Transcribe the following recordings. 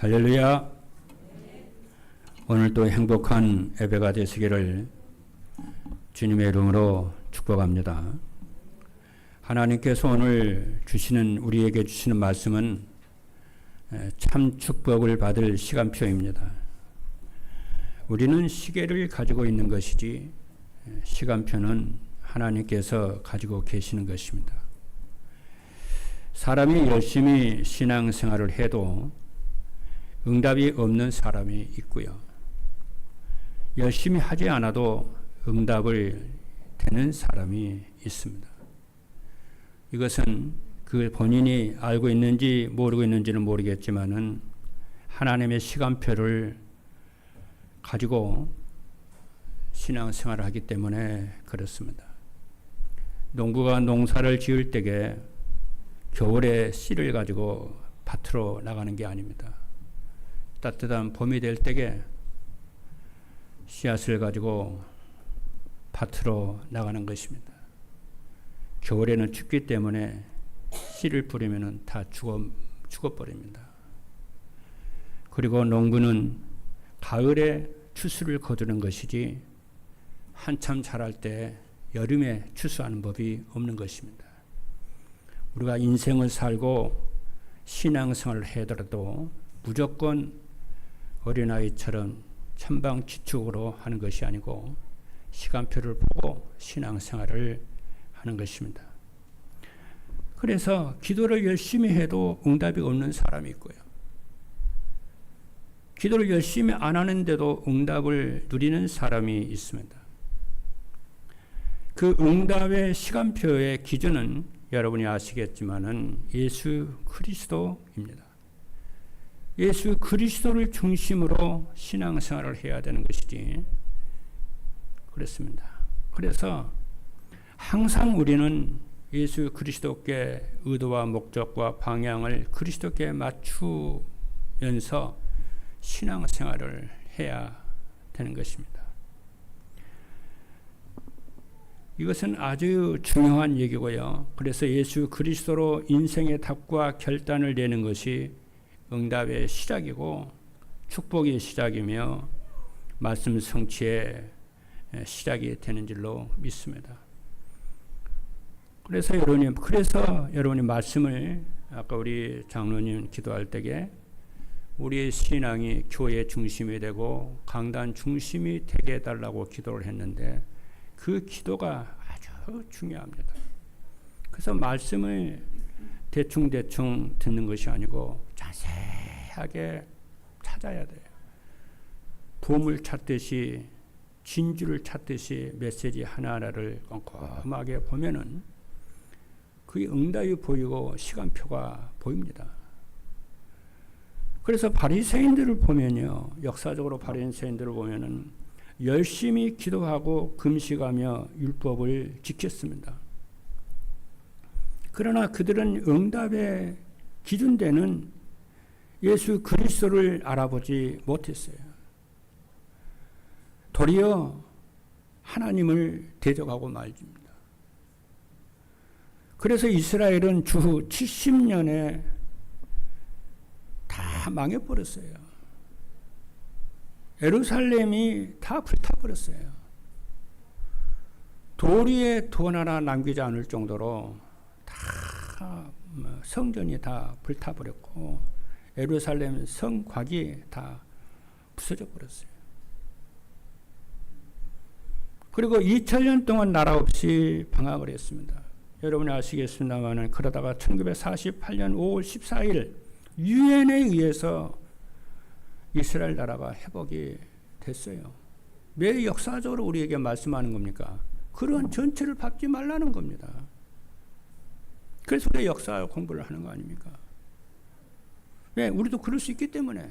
할렐루야. 오늘도 행복한 예배가 되시기를 주님의 이름으로 축복합니다. 하나님께서 오늘 우리에게 주시는 말씀은 참 축복을 받을 시간표입니다. 우리는 시계를 가지고 있는 것이지 시간표는 하나님께서 가지고 계시는 것입니다. 사람이 열심히 신앙생활을 해도 응답이 없는 사람이 있고요. 열심히 하지 않아도 응답을 되는 사람이 있습니다. 이것은 그 본인이 알고 있는지 모르고 있는지는 모르겠지만은 하나님의 시간표를 가지고 신앙생활을 하기 때문에 그렇습니다. 농부가 농사를 지을 때에 겨울에 씨를 가지고 밭으로 나가는 게 아닙니다. 따뜻한 봄이 될 때에 씨앗을 가지고 밭으로 나가는 것입니다. 겨울에는 춥기 때문에 씨를 뿌리면 다 죽어버립니다. 그리고 농부는 가을에 추수를 거두는 것이지 한참 자랄 때 여름에 추수하는 법이 없는 것입니다. 우리가 인생을 살고 신앙생활을 하더라도 무조건 어린아이처럼 천방지축으로 하는 것이 아니고 시간표를 보고 신앙생활을 하는 것입니다. 그래서 기도를 열심히 해도 응답이 없는 사람이 있고요. 기도를 열심히 안 하는데도 응답을 누리는 사람이 있습니다. 그 응답의 시간표의 기준은 여러분이 아시겠지만은 예수 그리스도입니다. 예수 그리스도를 중심으로 신앙생활을 해야 되는 것이지 그렇습니다. 그래서 항상 우리는 예수 그리스도께 의도와 목적과 방향을 그리스도께 맞추면서 신앙생활을 해야 되는 것입니다. 이것은 아주 중요한 얘기고요. 그래서 예수 그리스도로 인생의 답과 결단을 내는 것이 응답의 시작이고 축복의 시작이며 말씀 성취의 시작이 되는 줄로 믿습니다. 그래서 여러분이 말씀을 아까 우리 장로님 기도할 때에 우리의 신앙이 교회 중심이 되고 강단 중심이 되게 해달라고 기도를 했는데 그 기도가 아주 중요합니다. 그래서 말씀을 대충 듣는 것이 아니고 자세하게 찾아야 돼요. 보물 찾듯이 진주를 찾듯이 메시지 하나하나를 꼼꼼하게 보면은 그게 응답이 보이고 시간표가 보입니다. 그래서 바리새인들을 보면요, 역사적으로 바리새인들을 보면은 열심히 기도하고 금식하며 율법을 지켰습니다. 그러나 그들은 응답의 기준되는 예수 그리스도를 알아보지 못했어요. 도리어 하나님을 대적하고 말입니다. 그래서 이스라엘은 주후 70년에 다 망해버렸어요. 예루살렘이 다 불타버렸어요. 돌 위에 돈 하나 남기지 않을 정도로 다 성전이 다 불타버렸고 예루살렘 성곽이 다 부서져 버렸어요. 그리고 2000년 동안 나라 없이 방황을 했습니다. 여러분이 아시겠습니다만 그러다가 1948년 5월 14일 유엔에 의해서 이스라엘 나라가 회복이 됐어요. 왜 역사적으로 우리에게 말씀하는 겁니까? 그런 전체를 밟지 말라는 겁니다. 그래서 우리가 역사 공부를 하는 거 아닙니까? 왜? 우리도 그럴 수 있기 때문에.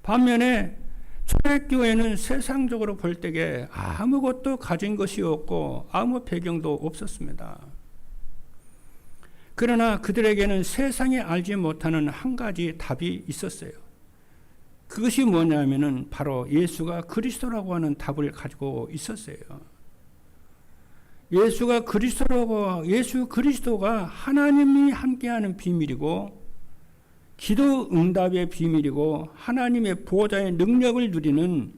반면에 초대교회는 세상적으로 볼 때에 아무것도 가진 것이 없고 아무 배경도 없었습니다. 그러나 그들에게는 세상에 알지 못하는 한 가지 답이 있었어요. 그것이 뭐냐면은 바로 예수가 그리스도라고 하는 답을 가지고 있었어요. 예수가 그리스도라고, 예수 그리스도가 하나님이 함께하는 비밀이고 기도 응답의 비밀이고 하나님의 보호자의 능력을 누리는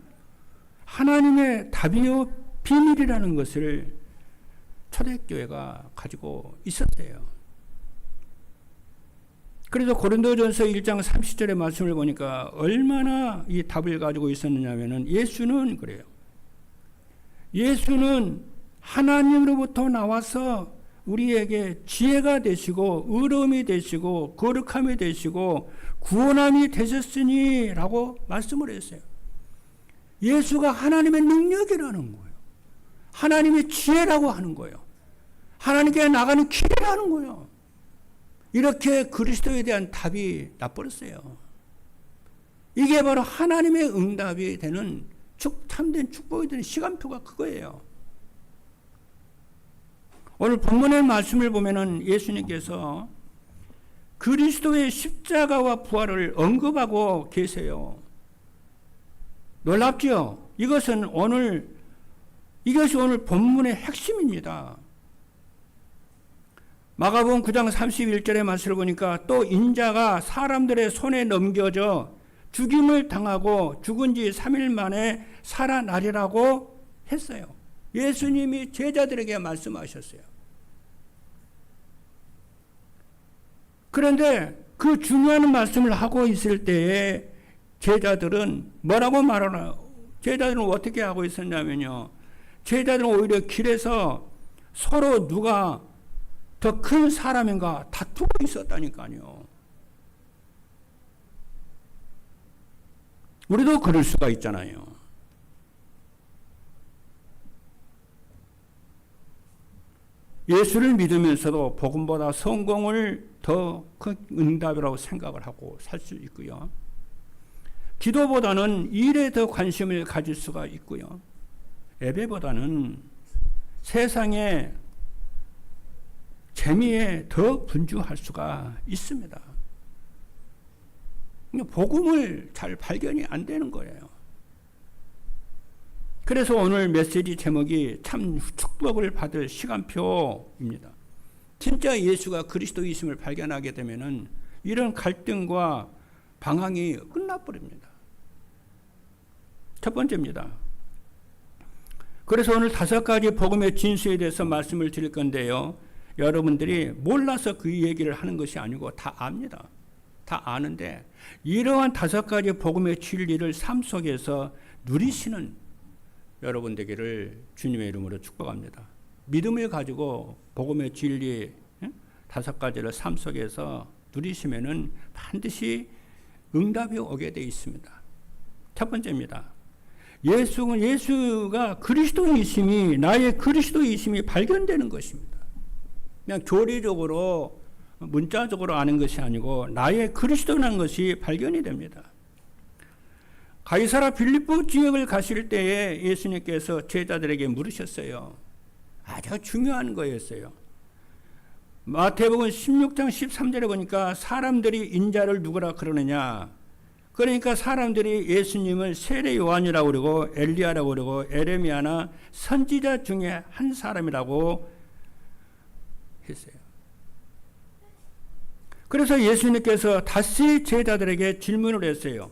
하나님의 답이요 비밀이라는 것을 초대교회가 가지고 있었어요. 그래서 고린도전서 1장 30절의 말씀을 보니까 얼마나 이 답을 가지고 있었느냐면은 예수는 그래요. 예수는 하나님으로부터 나와서 우리에게 지혜가 되시고 의로움이 되시고 거룩함이 되시고 구원함이 되셨으니 라고 말씀을 했어요. 예수가 하나님의 능력이라는 거예요. 하나님의 지혜라고 하는 거예요. 하나님께 나가는 길이라는 거예요. 이렇게 그리스도에 대한 답이 나버렸어요. 이게 바로 하나님의 응답이 되는 참된 축복이 되는 시간표가 그거예요. 오늘 본문의 말씀을 보면은 예수님께서 그리스도의 십자가와 부활을 언급하고 계세요. 놀랍죠? 이것이 오늘 본문의 핵심입니다. 마가복음 9장 31절의 말씀을 보니까 또 인자가 사람들의 손에 넘겨져 죽임을 당하고 죽은 지 3일 만에 살아나리라고 했어요. 예수님이 제자들에게 말씀하셨어요. 그런데 그 중요한 말씀을 하고 있을 때에 제자들은 뭐라고 말하나? 제자들은 어떻게 하고 있었냐면요. 제자들은 오히려 길에서 서로 누가 더 큰 사람인가 다투고 있었다니까요. 우리도 그럴 수가 있잖아요. 예수를 믿으면서도 복음보다 성공을 더 큰 응답이라고 생각을 하고 살 수 있고요. 기도보다는 일에 더 관심을 가질 수가 있고요. 예배보다는 세상의 재미에 더 분주할 수가 있습니다. 복음을 잘 발견이 안 되는 거예요. 그래서 오늘 메시지 제목이 참 축복을 받을 시간표입니다. 진짜 예수가 그리스도이심을 발견하게 되면은 이런 갈등과 방황이 끝나버립니다. 첫 번째입니다. 그래서 오늘 5가지 복음의 진수에 대해서 말씀을 드릴 건데요. 여러분들이 몰라서 그 얘기를 하는 것이 아니고 다 압니다. 다 아는데 이러한 5가지 복음의 진리를 삶 속에서 누리시는 여러분 되기를 주님의 이름으로 축복합니다. 믿음을 가지고 복음의 진리 5가지를 삶 속에서 누리시면은 반드시 응답이 오게 되어 있습니다. 첫 번째입니다. 예수가 그리스도이심이 나의 그리스도이심이 발견되는 것입니다. 그냥 교리적으로 문자적으로 아는 것이 아니고 나의 그리스도라는 것이 발견이 됩니다. 가이사라 빌립보 지역을 가실 때에 예수님께서 제자들에게 물으셨어요. 아주 중요한 거였어요. 마태복음 16장 13절에 보니까 사람들이 인자를 누구라 그러느냐. 그러니까 사람들이 예수님을 세례 요한이라고 그러고 엘리야라고 그러고 에레미야나 선지자 중에 한 사람이라고 했어요. 그래서 예수님께서 다시 제자들에게 질문을 했어요.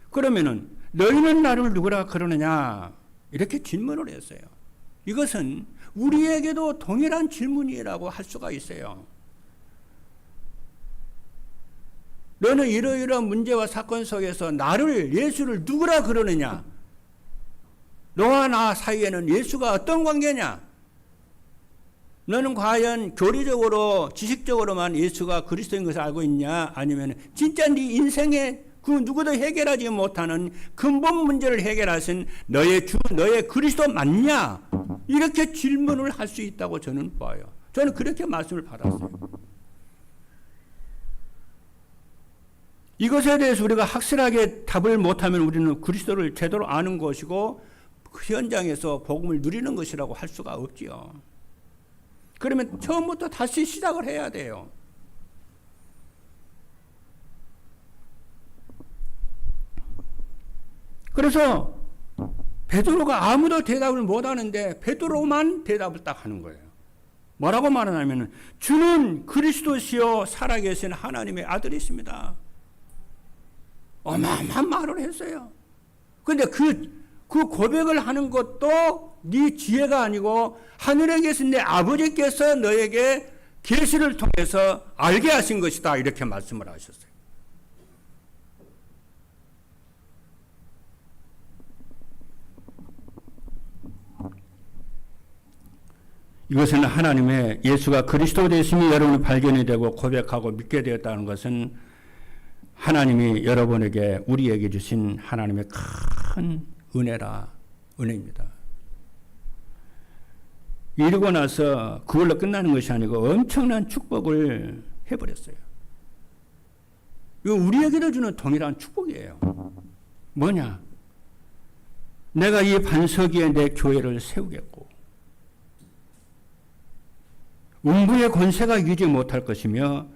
그러면은 너희는 나를 누구라 그러느냐? 이렇게 질문을 했어요. 이것은 우리에게도 동일한 질문이라고 할 수가 있어요. 너는 이러이러한 문제와 사건 속에서 예수를 누구라 그러느냐? 너와 나 사이에는 예수가 어떤 관계냐? 너는 과연 교리적으로 지식적으로만 예수가 그리스도인 것을 알고 있냐? 아니면 진짜 네 인생에 그 누구도 해결하지 못하는 근본 문제를 해결하신 너의 주, 너의 그리스도 맞냐? 이렇게 질문을 할 수 있다고 저는 봐요. 저는 그렇게 말씀을 받았어요. 이것에 대해서 우리가 확실하게 답을 못하면 우리는 그리스도를 제대로 아는 것이고 그 현장에서 복음을 누리는 것이라고 할 수가 없지요. 그러면 처음부터 다시 시작을 해야 돼요. 그래서 베드로가 아무도 대답을 못하는데 베드로만 대답을 딱 하는 거예요. 뭐라고 말하냐면 주는 그리스도시요 살아계신 하나님의 아들이십니다. 어마어마한 말을 했어요. 그런데 그 고백을 하는 것도 네 지혜가 아니고 하늘에 계신 내 아버지께서 너에게 계시를 통해서 알게 하신 것이다. 이렇게 말씀을 하셨어요. 이것은 하나님의 예수가 그리스도 되심이 여러분이 발견이 되고 고백하고 믿게 되었다는 것은 하나님이 여러분에게 우리에게 주신 하나님의 큰 은혜입니다. 이러고 나서 그걸로 끝나는 것이 아니고 엄청난 축복을 해버렸어요. 이거 우리에게도 주는 동일한 축복이에요. 뭐냐? 내가 이 반석 위에 내 교회를 세우겠고 음부의 권세가 이기지 못할 것이며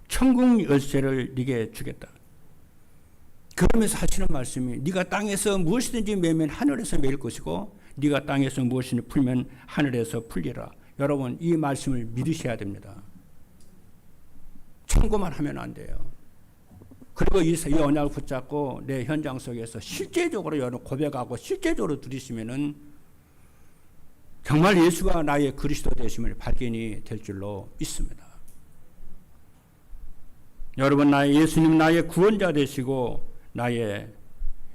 천국 열쇠를 네게 주겠다. 그러면서 하시는 말씀이 네가 땅에서 무엇이든지 매면 하늘에서 매일 것이고 네가 땅에서 무엇이든지 풀면 하늘에서 풀리라. 여러분 이 말씀을 믿으셔야 됩니다. 참고만 하면 안 돼요. 그리고 이 언약을 붙잡고 내 현장 속에서 실제적으로 여러분 고백하고 실제적으로 누리시면은 정말 예수가 나의 그리스도 되심을 발견이 될 줄로 믿습니다. 여러분 나의 예수님 나의 구원자 되시고 나의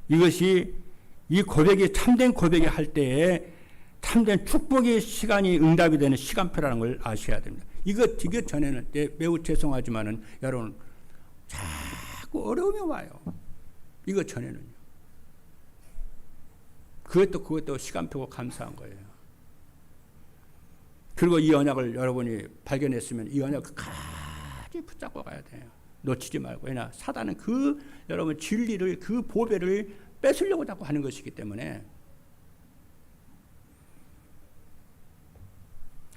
이것이 이 고백이 참된 고백이 할 때에 참된 축복의 시간이 응답이 되는 시간표라는 걸 아셔야 됩니다. 이거 전에는 매우 죄송하지만은 여러분 자꾸 어려움이 와요. 이거 전에는요. 그것도 시간표고 감사한 거예요. 그리고 이 언약을 여러분이 발견했으면 이 언약을 끝까지 붙잡고 가야 돼요. 놓치지 말고. 왜냐 사단은 여러분 진리를 그 보배를 뺏으려고 자꾸 하는 것이기 때문에.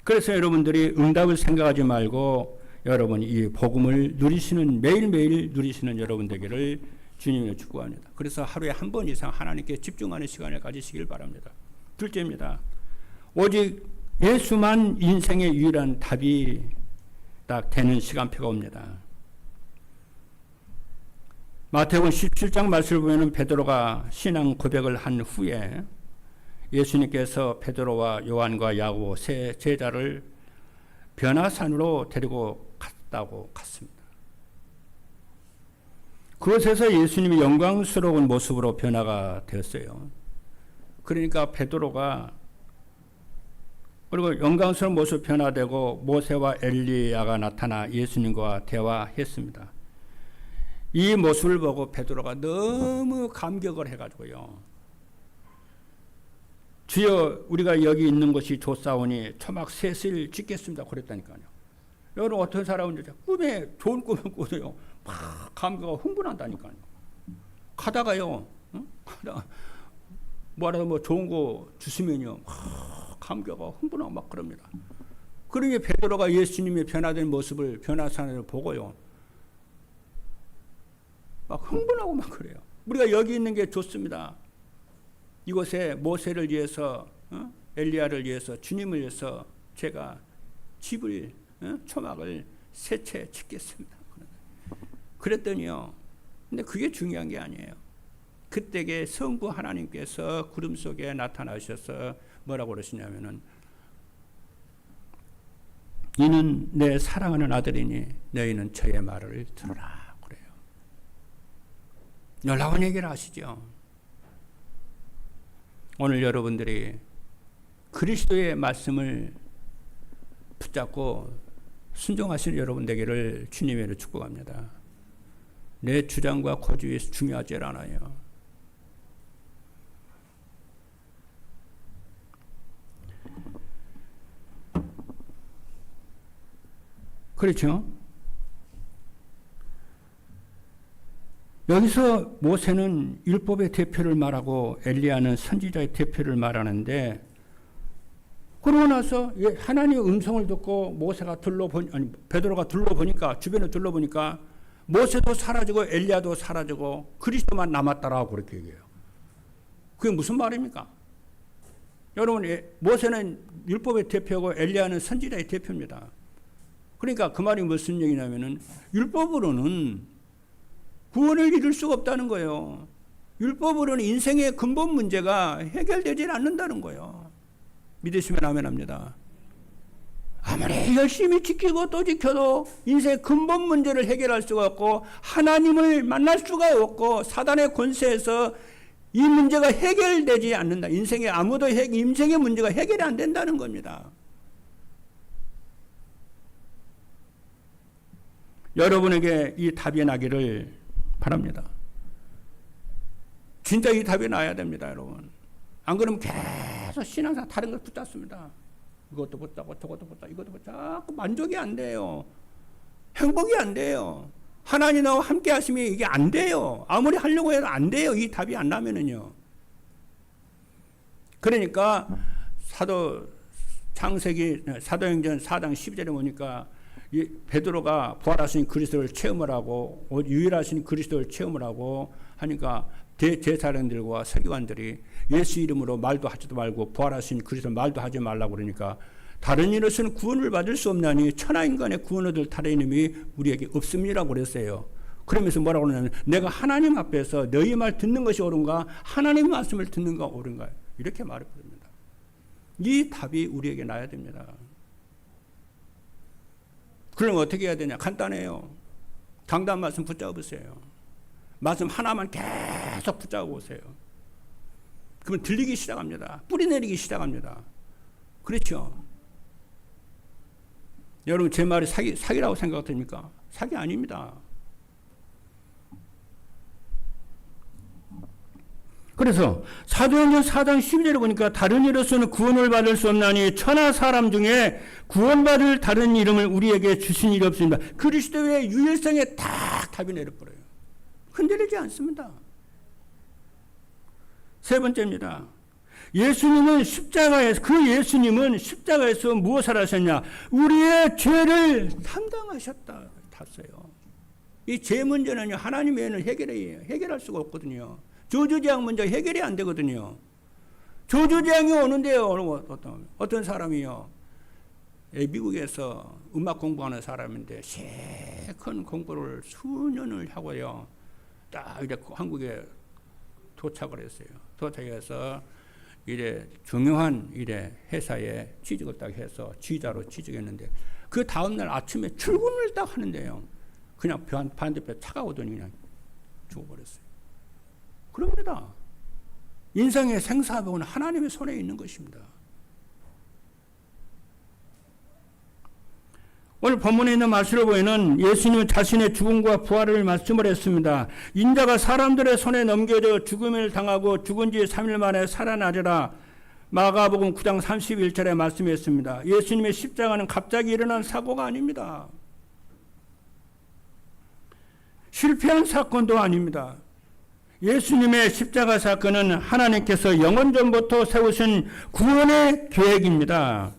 그래서 여러분들이 응답을 생각하지 말고 여러분 이 복음을 누리시는 매일매일 누리시는 여러분 되기를 주님의 축복합니다. 그래서 하루에 한 번 이상 하나님께 집중하는 시간을 가지시길 바랍니다. 둘째입니다. 오직 예수만 인생의 유일한 답이 딱 되는 시간표가 옵니다. 마태복음 17장 말씀을 보면 베드로가 신앙 고백을 한 후에 예수님께서 베드로와 요한과 야고보 세 제자를 변화산으로 데리고 갔습니다. 그곳에서 예수님이 영광스러운 모습으로 변화가 되었어요. 그러니까 베드로가 그리고 영광스러운 모습 변화되고 모세와 엘리야가 나타나 예수님과 대화했습니다. 이 모습을 보고 베드로가 너무 감격을 해가지고요. 주여 우리가 여기 있는 것이 좋사오니 초막 셋을 짓겠습니다. 그랬다니까요. 여러분 어떤 사람인지 꿈에 좋은 꿈을 꾸어요. 막 감격하고 흥분한다니까요. 가다가요. 뭐라도 뭐 좋은 거 주시면요. 감격하고 흥분하고 막 그럽니다. 그러니 베드로가 예수님의 변화된 모습을 변화산을 보고요. 막 흥분하고 막 그래요. 우리가 여기 있는 게 좋습니다. 이곳에 모세를 위해서 엘리야를 위해서 주님을 위해서 제가 집을 초막을 세 채 짓겠습니다. 그랬더니요. 근데 그게 중요한 게 아니에요. 그때에 성부 하나님께서 구름 속에 나타나셔서 뭐라고 그러시냐면은 이는 내 사랑하는 아들이니 너희는 저의 말을 들으라 그래요. 놀라운 얘기를 하시죠. 오늘 여러분들이 그리스도의 말씀을 붙잡고 순종하시는 여러분 되기를 주님으로 축복합니다. 내 주장과 고집이 중요하지 않아요. 그렇죠? 여기서 모세는 율법의 대표를 말하고 엘리야는 선지자의 대표를 말하는데 그러고 나서 하나님의 음성을 듣고 베드로가 둘러보니까 주변을 둘러보니까 모세도 사라지고 엘리야도 사라지고 그리스도만 남았다라고 그렇게 얘기해요. 그게 무슨 말입니까? 여러분 모세는 율법의 대표고 엘리야는 선지자의 대표입니다. 그러니까 그 말이 무슨 얘기냐면은 율법으로는 구원을 이룰 수가 없다는 거예요. 율법으로는 인생의 근본 문제가 해결되지 않는다는 거예요. 믿으시면 아멘 합니다. 아무리 열심히 지키고 또 지켜도 인생의 근본 문제를 해결할 수가 없고 하나님을 만날 수가 없고 사단의 권세에서 이 문제가 해결되지 않는다. 인생의 인생의 문제가 해결이 안 된다는 겁니다. 여러분에게 이 답이 나기를 바랍니다. 진짜 이 답이 나야 됩니다, 여러분. 안 그러면 계속 신앙상 다른 걸 붙잡습니다. 이것도 붙잡고 저것도 붙잡고 이것도 붙잡고 자꾸 만족이 안 돼요. 행복이 안 돼요. 하나님 나와 함께 하시면 이게 안 돼요. 아무리 하려고 해도 안 돼요. 이 답이 안 나면은요. 그러니까 사도행전 4장 12절에 보니까 베드로가 부활하신 그리스도를 체험을 하고 유일하신 그리스도를 체험을 하고 하니까 대제사장들과 서기관들이 예수 이름으로 말도 하지도 말고 부활하신 그리스도 말도 하지 말라고 그러니까 다른 이로서는 구원을 받을 수 없나니 천하인간의 구원을 얻을 다른 이름이 우리에게 없음이라고 그랬어요. 그러면서 뭐라고 그러냐면 내가 하나님 앞에서 너희 말 듣는 것이 옳은가 하나님의 말씀을 듣는 가 옳은가 이렇게 말해버립니다. 이 답이 우리에게 나야 됩니다. 그럼 어떻게 해야 되냐? 간단해요. 강단 말씀 붙잡으세요. 말씀 하나만 계속 붙잡고 오세요. 그러면 들리기 시작합니다. 뿌리 내리기 시작합니다. 그렇죠? 여러분 제 말이 사기라고 생각됩니까? 사기 아닙니다. 그래서 사도행전 4장 12절에 보니까 다른 이로서는 구원을 받을 수 없나니 천하 사람 중에 구원받을 다른 이름을 우리에게 주신 일이 없습니다. 그리스도의 유일성에 딱 답이 내려버려요. 흔들리지 않습니다. 세 번째입니다. 예수님은 십자가에서 무엇을 하셨냐? 우리의 죄를 담당하셨다. 탔어요. 이 죄 문제는 하나님 외에는 해결할 수가 없거든요. 저주재앙 문제 해결이 안 되거든요. 저주재앙이 오는데요. 어떤 사람이요. 미국에서 음악 공부하는 사람인데 큰 공부를 수년을 하고요. 딱 이제 한국에 도착을 했어요. 도착해서 이제 중요한 회사에 취직을 딱 해서 지휘자로 취직했는데 그 다음날 아침에 출근을 딱 하는데요. 그냥 반대편 차가 오더니 그냥 죽어버렸어요. 그럽니다. 인생의 생사복은 하나님의 손에 있는 것입니다. 오늘 본문에 있는 말씀을 보이는 예수님은 자신의 죽음과 부활을 말씀을 했습니다. 인자가 사람들의 손에 넘겨져 죽음을 당하고 죽은 지 3일 만에 살아나리라. 마가복음 9장 31절에 말씀했습니다. 예수님의 십자가는 갑자기 일어난 사고가 아닙니다. 실패한 사건도 아닙니다. 예수님의 십자가 사건은 하나님께서 영원전부터 세우신 구원의 계획입니다.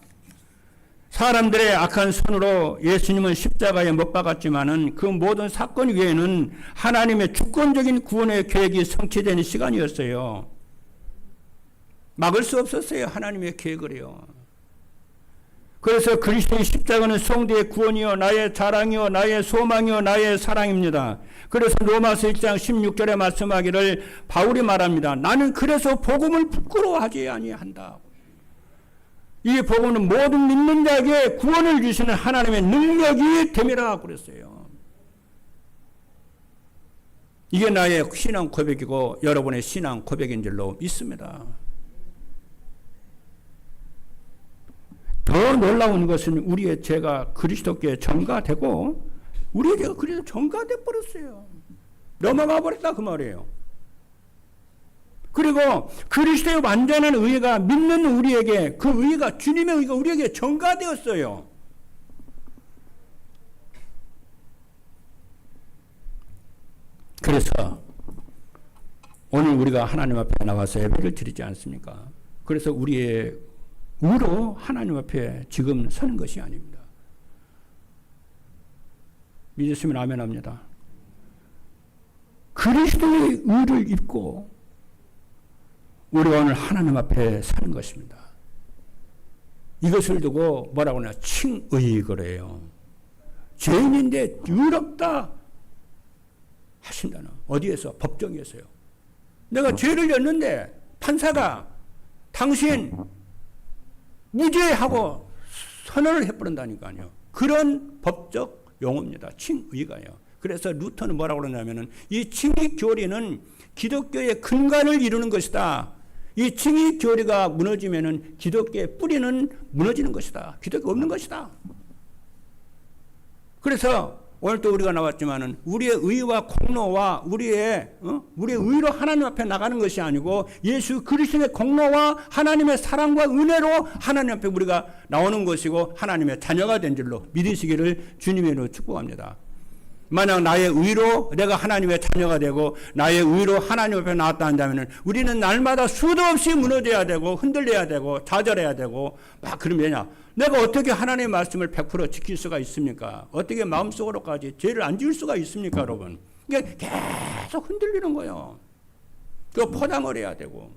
사람들의 악한 손으로 예수님은 십자가에 못 박았지만은 그 모든 사건 위에는 하나님의 주권적인 구원의 계획이 성취되는 시간이었어요. 막을 수 없었어요. 하나님의 계획을요. 그래서 그리스도의 십자가는 성도의 구원이요 나의 자랑이요 나의 소망이요 나의 사랑입니다. 그래서 로마서 1장 16절에 말씀하기를 바울이 말합니다. 나는 그래서 복음을 부끄러워하지 아니한다. 이 복음은 모든 믿는 자에게 구원을 주시는 하나님의 능력이 됨이라 그랬어요. 이게 나의 신앙 고백이고 여러분의 신앙 고백인 줄로 믿습니다. 더 놀라운 것은 우리의 죄가 그리스도께 전가되고 우리의 죄가 그리스도 전가돼 버렸어요. 넘어가 버렸다 그 말이에요. 그리고 그리스도의 완전한 의가 믿는 우리에게 그 의가 주님의 의가 우리에게 전가되었어요. 그래서 오늘 우리가 하나님 앞에 나와서 예배를 드리지 않습니까? 그래서 우리의 의로 하나님 앞에 지금 서는 것이 아닙니다. 믿으시면 아멘 합니다. 그리스도의 의를 입고 우리가 오늘 하나님 앞에 서는 것입니다. 이것을 두고 뭐라고 하나 칭의 그래요. 죄인인데 의롭다. 하신다는. 어디에서? 법정에서요. 내가 죄를 졌는데 판사가 당신 무죄하고 선언을 해버린다니까요. 그런 법적 용어입니다. 칭의가요. 그래서 루터는 뭐라고 그러냐면은 이 칭의 교리는 기독교의 근간을 이루는 것이다. 이 칭의 교리가 무너지면은 기독교의 뿌리는 무너지는 것이다. 기독교 없는 것이다. 그래서 오늘 또 우리가 나왔지만은 우리의 의와 공로와 우리의 의로 하나님 앞에 나가는 것이 아니고 예수 그리스도의 공로와 하나님의 사랑과 은혜로 하나님 앞에 우리가 나오는 것이고 하나님의 자녀가 된 줄로 믿으시기를 주님의 이름으로 축복합니다. 만약 나의 의로 내가 하나님의 자녀가 되고 나의 의로 하나님 앞에 나왔다 한다면 우리는 날마다 수도 없이 무너져야 되고 흔들려야 되고 좌절해야 되고 막 그러면 되냐? 내가 어떻게 하나님의 말씀을 100% 지킬 수가 있습니까? 어떻게 마음속으로까지 죄를 안 지을 수가 있습니까, 여러분? 이게 계속 흔들리는 거예요. 그 포장을 해야 되고.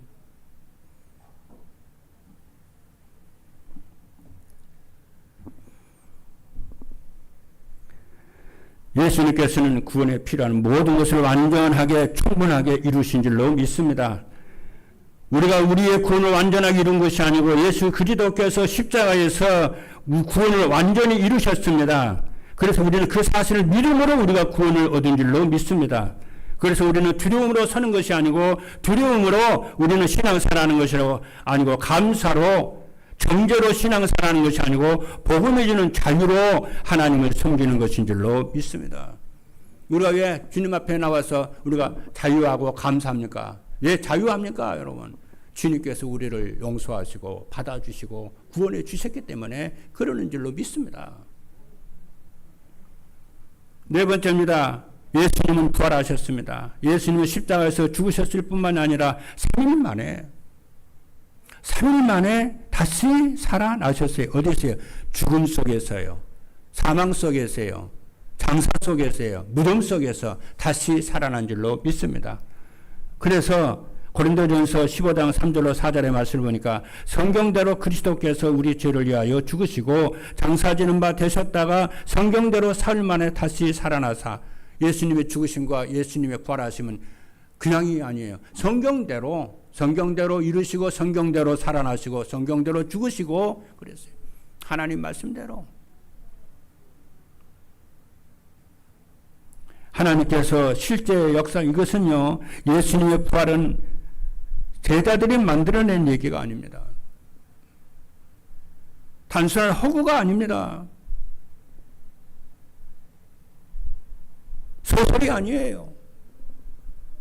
예수님께서는 구원에 필요한 모든 것을 완전하게 충분하게 이루신 줄로 믿습니다. 우리가 우리의 구원을 완전하게 이룬 것이 아니고 예수 그리스도께서 십자가에서 구원을 완전히 이루셨습니다. 그래서 우리는 그 사실을 믿음으로 우리가 구원을 얻은 줄로 믿습니다. 그래서 우리는 두려움으로 서는 것이 아니고 두려움으로 우리는 신앙생활하는 것이 아니고 감사로 정죄로 신앙생활하는 것이 아니고 복음을 주는 자유로 하나님을 섬기는 것인 줄로 믿습니다. 우리가 왜 주님 앞에 나와서 우리가 자유하고 감사합니까? 왜 자유합니까, 여러분? 주님께서 우리를 용서하시고 받아주시고 구원해 주셨기 때문에 그러는 줄로 믿습니다. 네 번째입니다. 예수님은 부활하셨습니다. 예수님은 십자가에서 죽으셨을 뿐만 아니라 3일 만에 다시 살아나셨어요. 어디서요? 죽음 속에서요. 사망 속에서요. 장사 속에서요. 무덤 속에서 다시 살아난 줄로 믿습니다. 그래서 고린도전서 15장 3절로 4절의 말씀을 보니까 성경대로 그리스도께서 우리 죄를 위하여 죽으시고 장사지는 바 되셨다가 성경대로 사흘 만에 다시 살아나사. 예수님의 죽으심과 예수님의 부활하심은 그냥이 아니에요. 성경대로 이루시고 성경대로 살아나시고 성경대로 죽으시고 그랬어요. 하나님 말씀대로. 하나님께서 실제 역사 이것은요. 예수님의 부활은 제자들이 만들어낸 얘기가 아닙니다. 단순한 허구가 아닙니다. 소설이 아니에요.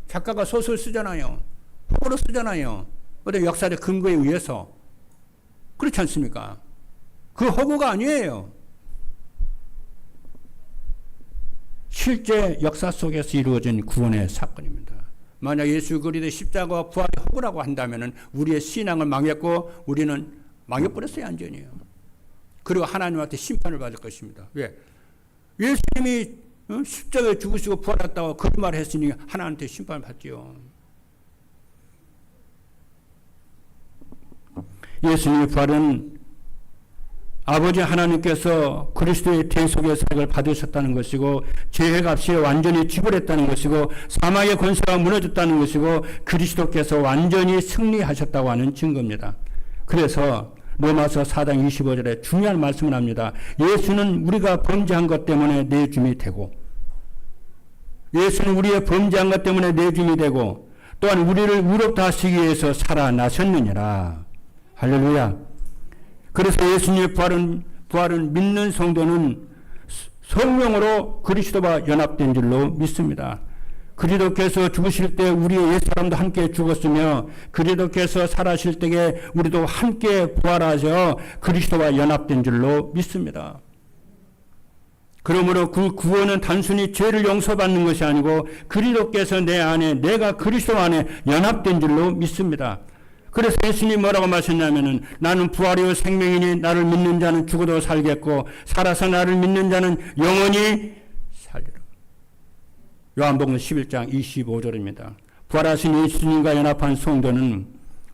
작가가 소설 쓰잖아요. 허구로 쓰잖아요. 어떤 역사적 근거에 의해서. 그렇지 않습니까? 그 허구가 아니에요. 실제 역사 속에서 이루어진 구원의 사건입니다. 만약 예수 그리스도의 십자가와 부활이 허구라고 한다면 우리의 신앙을 망했고 우리는 망해버렸어요. 완전히요. 그리고 하나님한테 심판을 받을 것입니다. 왜? 예수님이 십자가에 죽으시고 부활했다고 거짓말을 했으니 하나님한테 심판을 받지요. 예수님의 부활은 아버지 하나님께서 그리스도의 대속의 사역을 받으셨다는 것이고 죄의 값이 완전히 지불했다는 것이고 사망의 권세가 무너졌다는 것이고 그리스도께서 완전히 승리하셨다고 하는 증거입니다. 그래서 로마서 4장 25절에 중요한 말씀을 합니다. 예수는 우리가 범죄한 것 때문에 내줌이 되고 예수는 우리의 범죄한 것 때문에 내줌이 되고 또한 우리를 의롭다 하시기 위해서 살아나셨느니라. 할렐루야. 그래서 예수님의 부활은 믿는 성도는 성령으로 그리스도와 연합된 줄로 믿습니다. 그리스도께서 죽으실 때 우리의 옛사람도 함께 죽었으며 그리스도께서 살아실 때에 우리도 함께 부활하셔 그리스도와 연합된 줄로 믿습니다. 그러므로 그 구원은 단순히 죄를 용서받는 것이 아니고 그리스도께서 내 안에 내가 그리스도 안에 연합된 줄로 믿습니다. 그래서 예수님이 뭐라고 말씀하셨냐면은 나는 부활이요 생명이니 나를 믿는 자는 죽어도 살겠고 살아서 나를 믿는 자는 영원히 살리라. 요한복음 11장 25절입니다. 부활하신 예수님과 연합한 성도는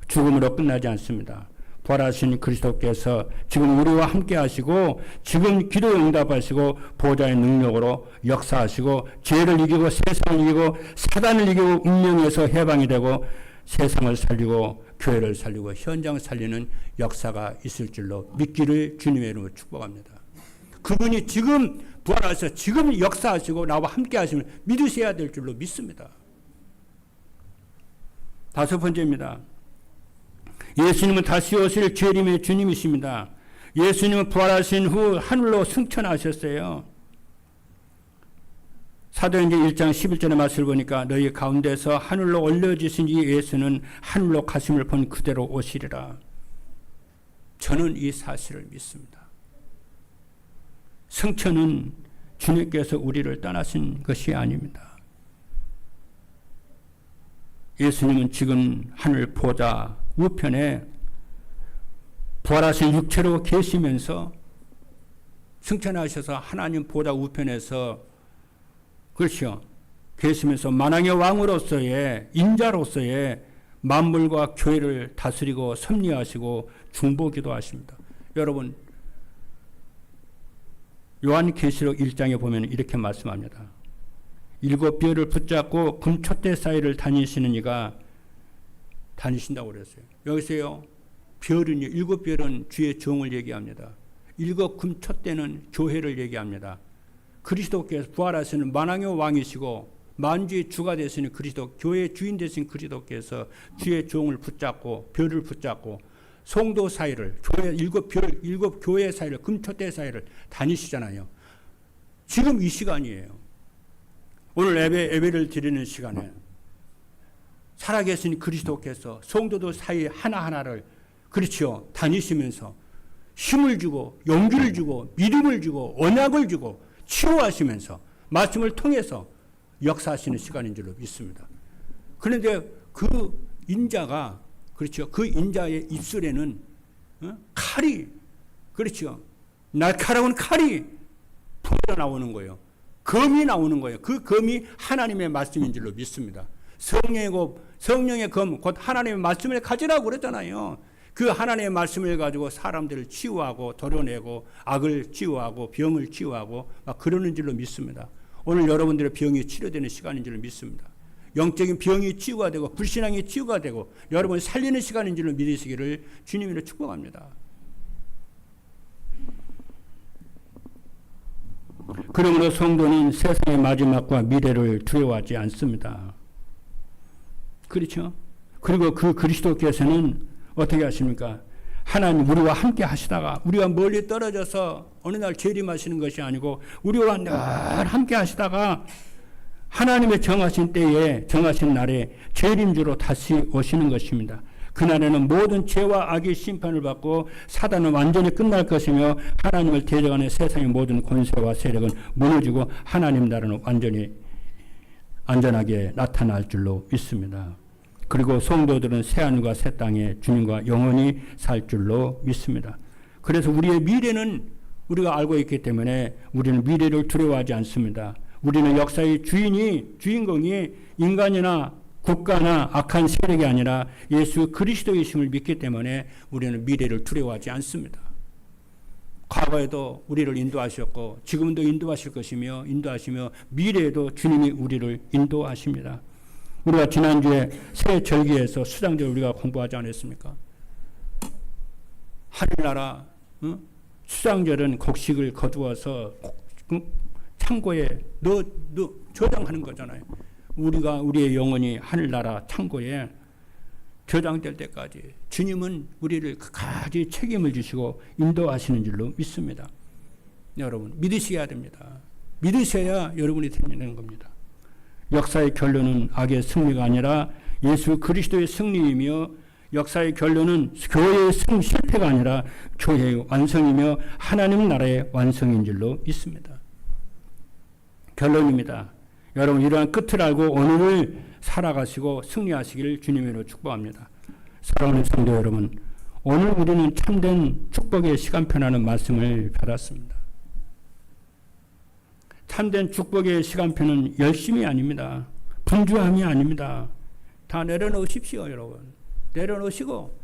죽음으로 끝나지 않습니다. 부활하신 그리스도께서 지금 우리와 함께 하시고 지금 기도 응답하시고 보좌의 능력으로 역사하시고 죄를 이기고 세상을 이기고 사단을 이기고 운명에서 해방이 되고 세상을 살리고 교회를 살리고 현장을 살리는 역사가 있을 줄로 믿기를 주님의 이름으로 축복합니다. 그분이 지금 부활하셔서 지금 역사하시고 나와 함께 하시면 믿으셔야 될 줄로 믿습니다. 다섯 번째입니다. 예수님은 다시 오실 재림의 주님이십니다. 예수님은 부활하신 후 하늘로 승천하셨어요. 사도행전 1장 11절의 말씀을 보니까 너희 가운데서 하늘로 올려주신 이 예수는 하늘로 가심을 본 그대로 오시리라. 저는 이 사실을 믿습니다. 승천은 주님께서 우리를 떠나신 것이 아닙니다. 예수님은 지금 하늘 보좌 우편에 부활하신 육체로 계시면서 승천하셔서 하나님 보좌 우편에서 그렇죠. 계시면서 만왕의 왕으로서의 인자로서의 만물과 교회를 다스리고 섭리하시고 중보기도 하십니다. 여러분 요한계시록 1장에 보면 이렇게 말씀합니다. 7별을 붙잡고 금촛대 사이를 다니시는 이가 다니신다고 그랬어요. 여기서요. 별은요. 7별은 주의 종을 얘기합니다. 7 금촛대는 교회를 얘기합니다. 그리스도께서 부활하시는 만왕의 왕이시고 만주의 주가 되시는 그리스도, 교회의 주인 되신 그리스도께서 주의 종을 붙잡고 별을 붙잡고 성도 사이를 교회 7별, 7 교회 사이를 금촛대 사이를 다니시잖아요. 지금 이 시간이에요. 오늘 예배를 드리는 시간에 살아계신 그리스도께서 성도들 사이 하나하나를 그렇죠. 다니시면서 힘을 주고 용기를 주고 믿음을 주고 언약을 주고 치유하시면서 말씀을 통해서 역사하시는 시간인 줄로 믿습니다. 그런데 그 인자가 그렇죠. 그 인자의 입술에는 칼이 그렇죠. 날카로운 칼이 풀어 나오는 거예요. 검이 나오는 거예요. 그 검이 하나님의 말씀인 줄로 믿습니다. 성령의 검, 곧 하나님의 말씀을 가지라고 그랬잖아요. 그 하나님의 말씀을 가지고 사람들을 치유하고 도려내고 악을 치유하고 병을 치유하고 막 그러는 줄로 믿습니다. 오늘 여러분들의 병이 치료되는 시간인 줄로 믿습니다. 영적인 병이 치유가 되고 불신앙이 치유가 되고 여러분 살리는 시간인 줄로 믿으시기를 주님으로 축복합니다. 그러므로 성도는 세상의 마지막과 미래를 두려워하지 않습니다. 그렇죠? 그리고 그 그리스도께서는 어떻게 하십니까? 하나님 우리와 함께 하시다가 우리가 멀리 떨어져서 어느 날 재림하시는 것이 아니고 우리와 늘 함께 하시다가 하나님의 정하신 때에 정하신 날에 재림주로 다시 오시는 것입니다. 그날에는 모든 죄와 악의 심판을 받고 사단은 완전히 끝날 것이며 하나님을 대적하는 세상의 모든 권세와 세력은 무너지고 하나님 나라는 완전히 안전하게 나타날 줄로 믿습니다. 그리고 성도들은 새하늘과 새 땅에 주님과 영원히 살 줄로 믿습니다. 그래서 우리의 미래는 우리가 알고 있기 때문에 우리는 미래를 두려워하지 않습니다. 우리는 역사의 주인공이 인간이나 국가나 악한 세력이 아니라 예수 그리스도이심을 믿기 때문에 우리는 미래를 두려워하지 않습니다. 과거에도 우리를 인도하셨고 지금도 인도하실 것이며 인도하시며 미래에도 주님이 우리를 인도하십니다. 우리가 지난주에 새 절기에서 수장절 우리가 공부하지 않았습니까? 하늘나라 수장절은 곡식을 거두어서 창고에 저장하는 거잖아요. 우리의 영혼이 하늘나라 창고에 저장될 때까지 주님은 우리를 끝까지 책임을 주시고 인도하시는 줄로 믿습니다. 여러분 믿으셔야 됩니다. 믿으셔야 여러분이 되는 겁니다. 역사의 결론은 악의 승리가 아니라 예수 그리스도의 승리이며 역사의 결론은 교회의 실패가 아니라 교회의 완성이며 하나님 나라의 완성인 줄로 믿습니다. 결론입니다. 여러분 이러한 끝을 알고 오늘을 살아가시고 승리하시기를 주님으로 축복합니다. 사랑하는 성도 여러분, 오늘 우리는 참된 축복의 시간표라는 말씀을 받았습니다. 참된 축복의 시간표는 열심이 아닙니다. 분주함이 아닙니다. 다 내려놓으십시오, 여러분. 내려놓으시고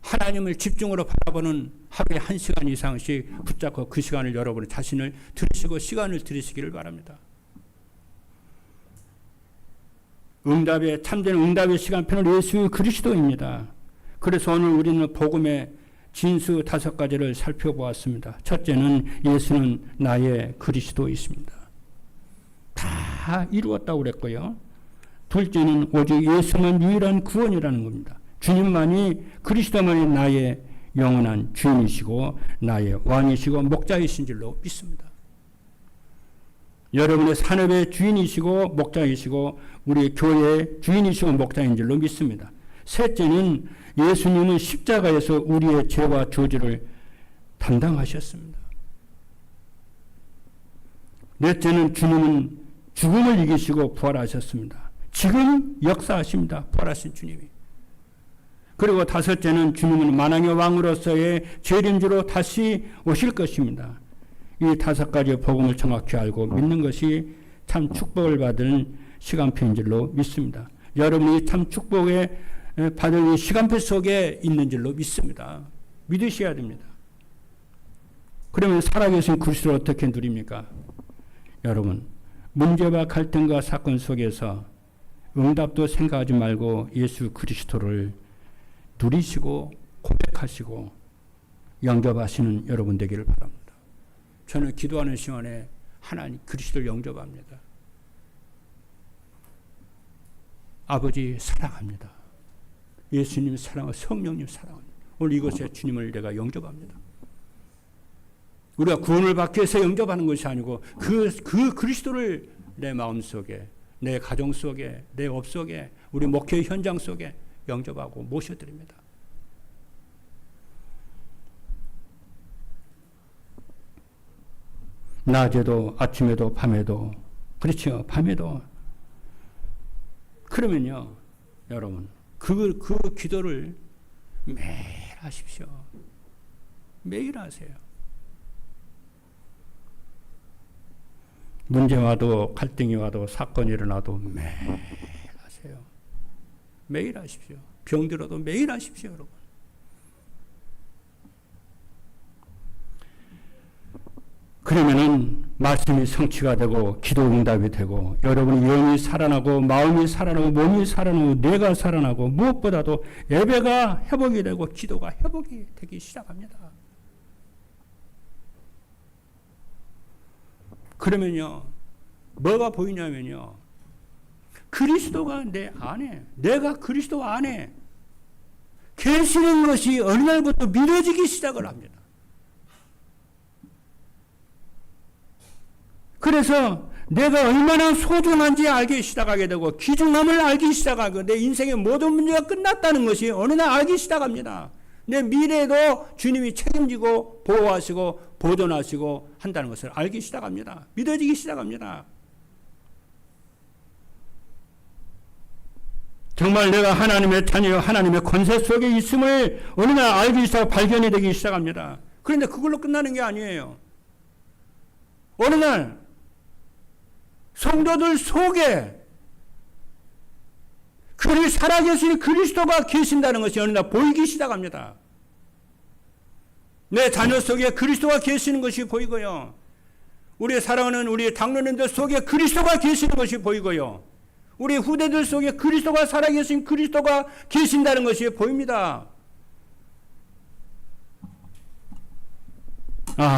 하나님을 집중으로 바라보는 하루에 1시간 이상씩 붙잡고 그 시간을 여러분 자신을 들으시고 시간을 들으시기를 바랍니다. 참된 응답의 시간표는 예수 그리스도입니다. 그래서 오늘 우리는 복음의 진수 5가지를 살펴보았습니다. 첫째는 예수는 나의 그리스도이십니다. 다 이루었다고 그랬고요. 둘째는 오직 예수만 유일한 구원이라는 겁니다. 주님만이 그리스도만이 나의 영원한 주인이시고 나의 왕이시고 목자이신 줄로 믿습니다. 여러분의 산업의 주인이시고 목자이시고 우리 교회의 주인이시고 목자인 줄로 믿습니다. 셋째는 예수님은 십자가에서 우리의 죄와 저주를 담당하셨습니다. 넷째는 주님은 죽음을 이기시고 부활하셨습니다. 지금 역사하십니다. 부활하신 주님이. 그리고 다섯째는 주님은 만왕의 왕으로서의 재림주로 다시 오실 것입니다. 이 5가지 복음을 정확히 알고 믿는 것이 참 축복을 받은 시간표인 줄로 믿습니다. 여러분이 참 축복에 받을 이 시간표 속에 있는 줄로 믿습니다. 믿으셔야 됩니다. 그러면 살아계신 그리스도를 어떻게 누립니까? 여러분, 문제와 갈등과 사건 속에서 응답도 생각하지 말고 예수 그리스도를 누리시고 고백하시고 영접하시는 여러분 되기를 바랍니다. 저는 기도하는 시간에 하나님 그리스도를 영접합니다. 아버지 사랑합니다. 예수님 사랑하고 성령님 사랑합니다. 오늘 이곳에 주님을 내가 영접합니다. 우리가 구원을 받기 위해서 영접하는 것이 아니고 그 그리스도를 내 마음속에, 내 가정 속에, 내 업 속에, 우리 목회 현장 속에 영접하고 모셔드립니다. 낮에도 아침에도 밤에도 그렇죠. 밤에도. 그러면요 여러분 그 기도를 매일 하십시오. 매일 하세요. 문제 와도 갈등이 와도 사건이 일어나도 매일 하세요. 매일 하십시오. 병들어도 매일 하십시오. 여러분. 그러면은 말씀이 성취가 되고 기도 응답이 되고 여러분의 영이 살아나고 마음이 살아나고 몸이 살아나고 뇌가 살아나고 무엇보다도 예배가 회복이 되고 기도가 회복이 되기 시작합니다. 그러면요 뭐가 보이냐면요 그리스도가 내 안에, 내가 그리스도 안에 계시는 것이 어느 날부터 믿어지기 시작을 합니다. 그래서 내가 얼마나 소중한지 알기 시작하게 되고 귀중함을 알기 시작하고 내 인생의 모든 문제가 끝났다는 것이 어느 날 알기 시작합니다. 내 미래에도 주님이 책임지고 보호하시고 보존하시고 한다는 것을 알기 시작합니다. 믿어지기 시작합니다. 정말 내가 하나님의 자녀, 하나님의 권세 속에 있음을 어느 날 알기 시작, 발견이 되기 시작합니다. 그런데 그걸로 끝나는 게 아니에요. 어느 날 성도들 속에 살아계신 그리스도가 계신다는 것이 어느 날 보이기 시작합니다. 내 자녀 속에 그리스도가 계시는 것이 보이고요. 우리 사랑하는 우리 장로님들 속에 그리스도가 계시는 것이 보이고요. 우리 후대들 속에 그리스도가 살아계신 그리스도가 계신다는 것이 보입니다.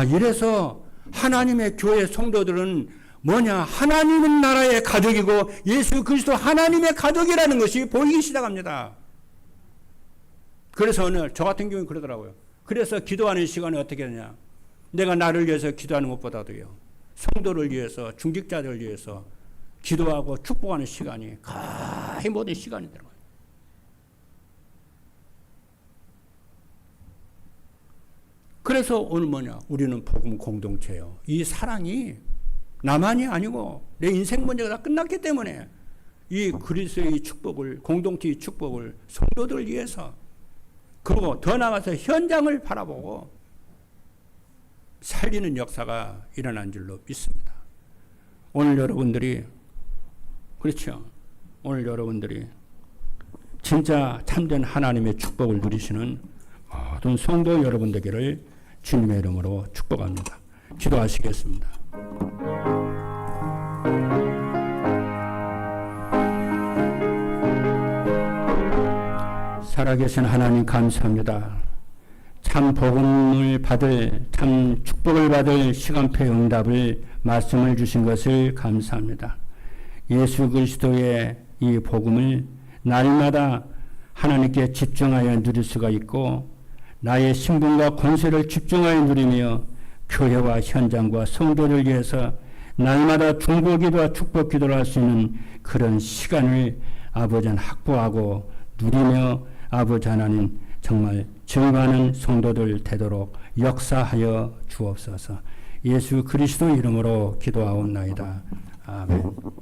이래서 하나님의 교회 성도들은 뭐냐? 하나님은 나라의 가족이고 예수 그리스도 하나님의 가족이라는 것이 보이기 시작합니다. 그래서 오늘 저 같은 경우는 그러더라고요. 그래서 기도하는 시간에 어떻게 하냐? 내가 나를 위해서 기도하는 것보다도요. 성도를 위해서, 중직자들을 위해서 기도하고 축복하는 시간이 거의 모든 시간이 되는 거예요. 그래서 오늘 뭐냐? 우리는 복음 공동체예요. 이 사랑이 나만이 아니고 내 인생 문제가 다 끝났기 때문에 이 그리스도의 축복을, 공동체의 축복을 성도들을 위해서 그리고 더 나아가서 현장을 바라보고 살리는 역사가 일어난 줄로 믿습니다. 오늘 여러분들이 그렇죠. 오늘 여러분들이 진짜 참된 하나님의 축복을 누리시는 모든 성도 여러분 되기를 주님의 이름으로 축복합니다. 기도하시겠습니다. 살아계신 하나님 감사합니다. 참 복음을 받을, 참 축복을 받을 시간표의 응답을 말씀을 주신 것을 감사합니다. 예수 그리스도의 이 복음을 날마다 하나님께 집중하여 누릴 수가 있고 나의 신분과 권세를 집중하여 누리며 교회와 현장과 성도를 위해서 날마다 중보기도와 축복기도를 할 수 있는 그런 시간을 아버지 하나님 확보하고 누리며 아버지 하나님 정말 증거하는 성도들 되도록 역사하여 주옵소서. 예수 그리스도 이름으로 기도하옵나이다. 아멘.